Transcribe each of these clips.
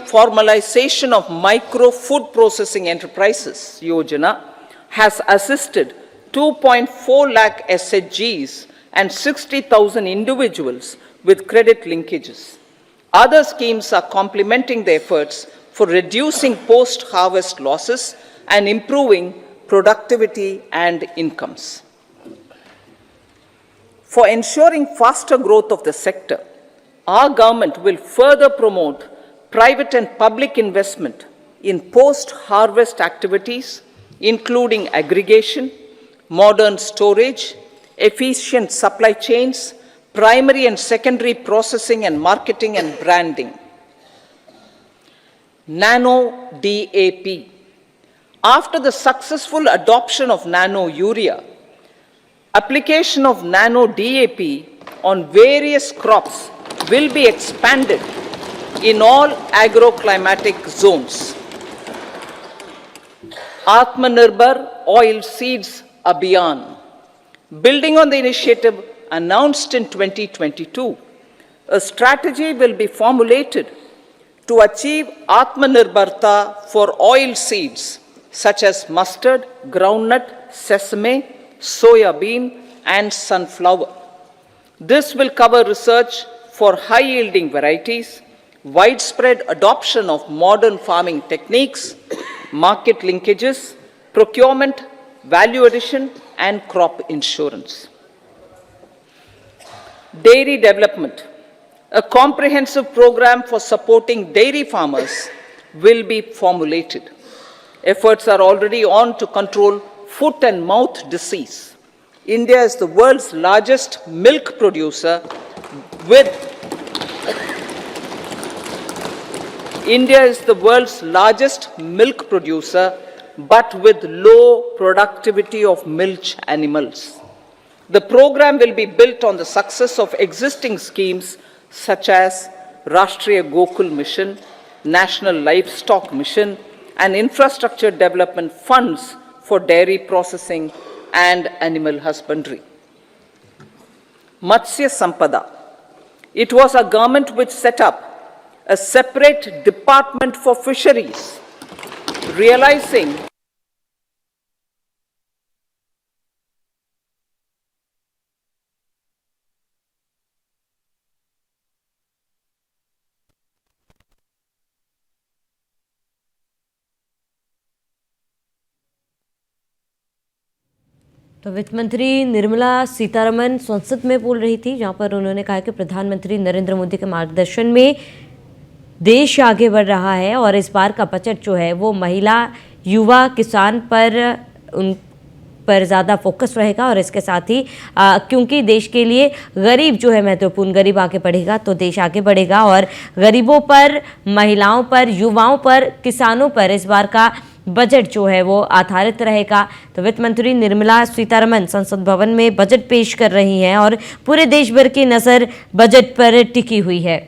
Formalization of Micro Food Processing Enterprises Yojana has assisted 2.4 lakh SHGs and 60,000 individuals with credit linkages. Other schemes are complementing the efforts for reducing post-harvest losses and improving productivity and incomes. For ensuring faster growth of the sector, our government will further promote private and public investment in post-harvest activities, including aggregation, modern storage, efficient supply chains, primary and secondary processing and marketing and branding. Nano DAP. After the successful adoption of nano urea, application of nano DAP on various crops will be expanded in all agroclimatic zones. Atmanirbhar Oil Seeds Abhiyan. Building on the initiative announced in 2022, a strategy will be formulated to achieve Atmanirbharta for oil seeds such as mustard, groundnut, sesame, soya bean, and sunflower. This will cover research for high-yielding varieties, widespread adoption of modern farming techniques, market linkages, procurement, value addition, and crop insurance. Dairy development. A comprehensive program for supporting dairy farmers will be formulated. Efforts are already on to control foot and mouth disease. India is the world's largest milk producer but with low productivity of milch animals. The program will be built on the success of existing schemes such as Rashtriya Gokul Mission, National Livestock Mission, and infrastructure development funds for dairy processing and animal husbandry. Matsya Sampada. It was our government which set up a separate department for fisheries, realizing तो वित्त मंत्री निर्मला सीतारमण संसद में बोल रही थी, जहां पर उन्होंने कहा कि प्रधानमंत्री नरेंद्र मोदी के मार्गदर्शन में देश आगे बढ़ रहा है और इस बार का बजट जो है वो महिला, युवा, किसान पर ज़्यादा फोकस रहेगा और इसके साथ ही क्योंकि देश के लिए गरीब जो है महत्वपूर्ण, गरीब आगे बढ़ेगा तो देश आगे बढ़ेगा और गरीबों पर, महिलाओं पर, युवाओं पर, किसानों पर इस बार का बजट जो है वो आधारित रहेगा। तो वित्त मंत्री निर्मला सीतारमण संसद भवन में बजट पेश कर रही हैं और पूरे देश भर की नज़र बजट पर टिकी हुई है।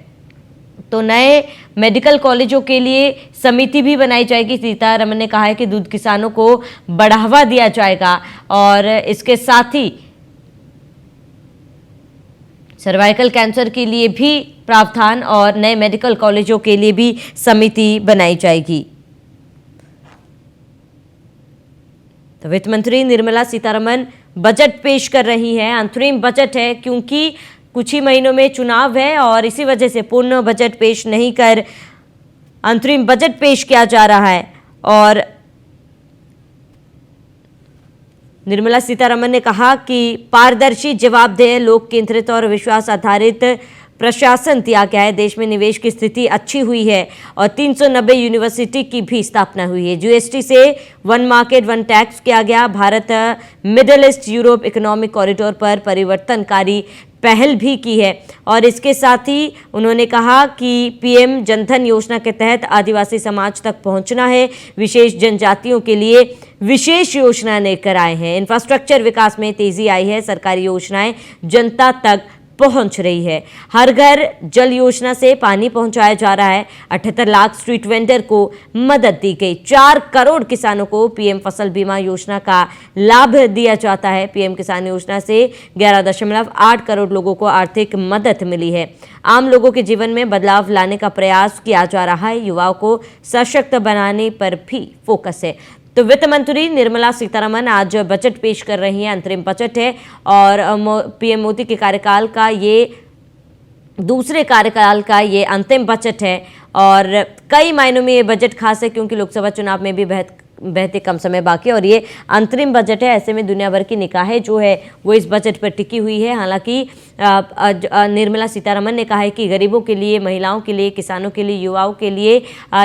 तो नए मेडिकल कॉलेजों के लिए समिति भी बनाई जाएगी। सीतारमण ने कहा है कि दूध किसानों को बढ़ावा दिया जाएगा और इसके साथ ही सर्वाइकल कैंसर के लिए भी प्रावधान और नए मेडिकल कॉलेजों के लिए भी समिति बनाई जाएगी। तो वित्त मंत्री निर्मला सीतारमण बजट पेश कर रही हैं। अंतरिम बजट है क्योंकि कुछ ही महीनों में चुनाव है और इसी वजह से पूर्ण बजट पेश नहीं कर अंतरिम बजट पेश किया जा रहा है। और निर्मला सीतारमण ने कहा कि पारदर्शी, जवाबदेह, लोक केंद्रित और विश्वास आधारित प्रशासन दिया गया है। देश में निवेश की स्थिति अच्छी हुई है और 390 यूनिवर्सिटी की भी स्थापना हुई है। जीएसटी से वन मार्केट वन टैक्स किया गया। Bharat middle east Europe economic corridor पर परिवर्तनकारी पहल भी की है। और इसके साथ ही उन्होंने कहा कि पीएम जनधन योजना के तहत आदिवासी समाज तक पहुंचना है। विशेष जनजातियों के लिए विशेष योजना लेकर आए हैं। इंफ्रास्ट्रक्चर विकास में तेजी आई है। सरकारी योजनाएं जनता तक पहुंच रही है। हर घर जल योजना से पानी पहुंचाया जा रहा है। 78 लाख स्ट्रीट वेंडर को मदद दी गई। 4 करोड़ किसानों को पीएम फसल बीमा योजना का लाभ दिया जाता है। पीएम किसान योजना से 11.8 करोड़ लोगों को आर्थिक मदद मिली है। आम लोगों के जीवन में बदलाव लाने का प्रयास किया जा रहा है। युवाओं को सशक्त बनाने पर भी फोकस है। तो वित्त मंत्री निर्मला सीतारमण आज बजट पेश कर रही हैं। अंतरिम बजट है और पीएम मोदी के कार्यकाल का ये दूसरे कार्यकाल का ये अंतिम बजट है और कई मायनों में ये बजट खास है क्योंकि लोकसभा चुनाव में भी बहते कम समय बाकी है और ये अंतरिम बजट है। ऐसे में दुनिया भर की निगाहें जो है वो इस बजट पर टिकी हुई है। हालांकि निर्मला सीतारमण ने कहा है कि गरीबों के लिए, महिलाओं के लिए, किसानों के लिए, युवाओं के लिए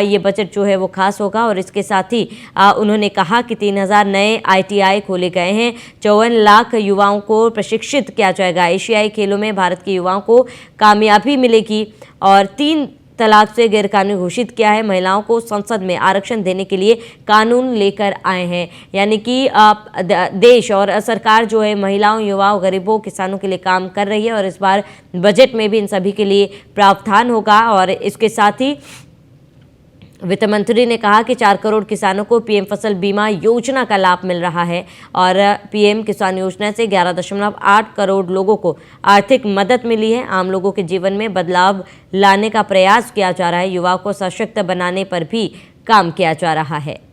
ये बजट जो है वो खास होगा और इसके साथ ही उन्होंने कहा कि 3000 नए ITI खोले गए हैं। 54 लाख युवाओं को प्रशिक्षित किया जाएगा। एशियाई खेलों में भारत के युवाओं को कामयाबी मिलेगी और 3 तलाक से गैरकानूनी घोषित किया है। महिलाओं को संसद में आरक्षण देने के लिए कानून लेकर आए हैं। यानी कि देश और सरकार जो है महिलाओं, युवाओं, गरीबों, किसानों के लिए काम कर रही है और इस बार बजट में भी इन सभी के लिए प्रावधान होगा। और इसके साथ ही वित्त मंत्री ने कहा कि 4 करोड़ किसानों को पीएम फसल बीमा योजना का लाभ मिल रहा है और पीएम किसान योजना से 11.8 करोड़ लोगों को आर्थिक मदद मिली है। आम लोगों के जीवन में बदलाव लाने का प्रयास किया जा रहा है। युवाओं को सशक्त बनाने पर भी काम किया जा रहा है।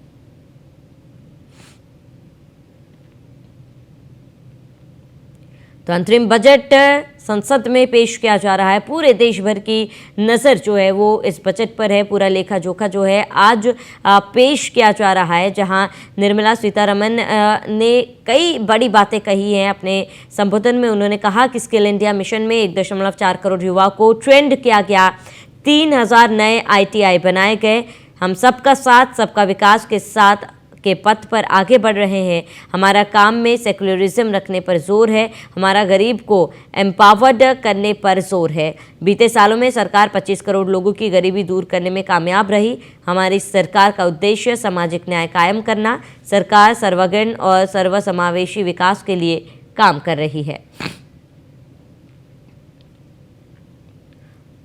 तो अंतरिम बजट संसद में पेश किया जा रहा है। पूरे देश भर की नज़र जो है वो इस बजट पर है। पूरा लेखा जोखा जो है आज पेश किया जा रहा है, जहां निर्मला सीतारमण ने कई बड़ी बातें कही हैं। अपने संबोधन में उन्होंने कहा कि स्किल इंडिया मिशन में 1.4 करोड़ युवाओं को ट्रेंड किया गया। 3000 नए ITI बनाए गए। हम सबका साथ, सबका विकास के साथ के पथ पर आगे बढ़ रहे हैं। हमारा काम में सेक्युलरिज्म रखने पर जोर है। हमारा गरीब को एम्पावर्ड करने पर जोर है। बीते सालों में सरकार 25 करोड़ लोगों की गरीबी दूर करने में कामयाब रही। हमारी सरकार का उद्देश्य सामाजिक न्याय कायम करना। सरकार सर्वगण और सर्वसमावेशी विकास के लिए काम कर रही है।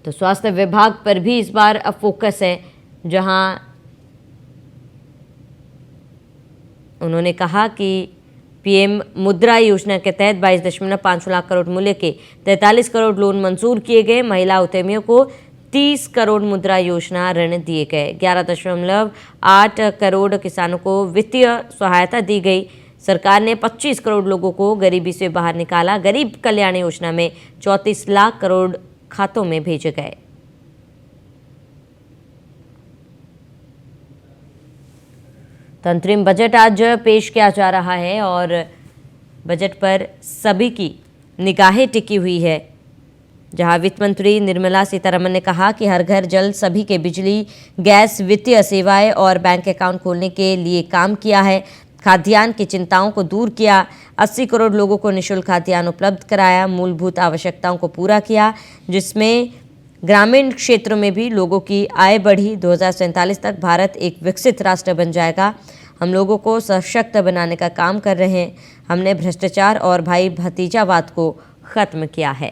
तो स्वास्थ्य विभाग पर भी इस बार फोकस है, जहां उन्होंने कहा कि पीएम मुद्रा योजना के तहत 22.5 लाख करोड़ मूल्य के 43 करोड़ लोन मंजूर किए गए। महिला उद्यमियों को 30 करोड़ मुद्रा योजना ऋण दिए गए। 11.8 करोड़ किसानों को वित्तीय सहायता दी गई। सरकार ने 25 करोड़ लोगों को गरीबी से बाहर निकाला। गरीब कल्याण योजना में 34 लाख करोड़ खातों में भेजे गए। तो अंतरिम बजट आज पेश किया जा रहा है और बजट पर सभी की निगाहें टिकी हुई है, जहां वित्त मंत्री निर्मला सीतारमण ने कहा कि हर घर जल, सभी के बिजली, गैस, वित्तीय सेवाएं और बैंक अकाउंट खोलने के लिए काम किया है। खाद्यान्न की चिंताओं को दूर किया। 80 करोड़ लोगों को निःशुल्क खाद्यान्न उपलब्ध कराया। मूलभूत आवश्यकताओं को पूरा किया, जिसमें ग्रामीण क्षेत्रों में भी लोगों की आय बढ़ी। 2047 तक भारत एक विकसित राष्ट्र बन जाएगा। हम लोगों को सशक्त बनाने का काम कर रहे हैं। हमने भ्रष्टाचार और भाई भतीजावाद को खत्म किया है।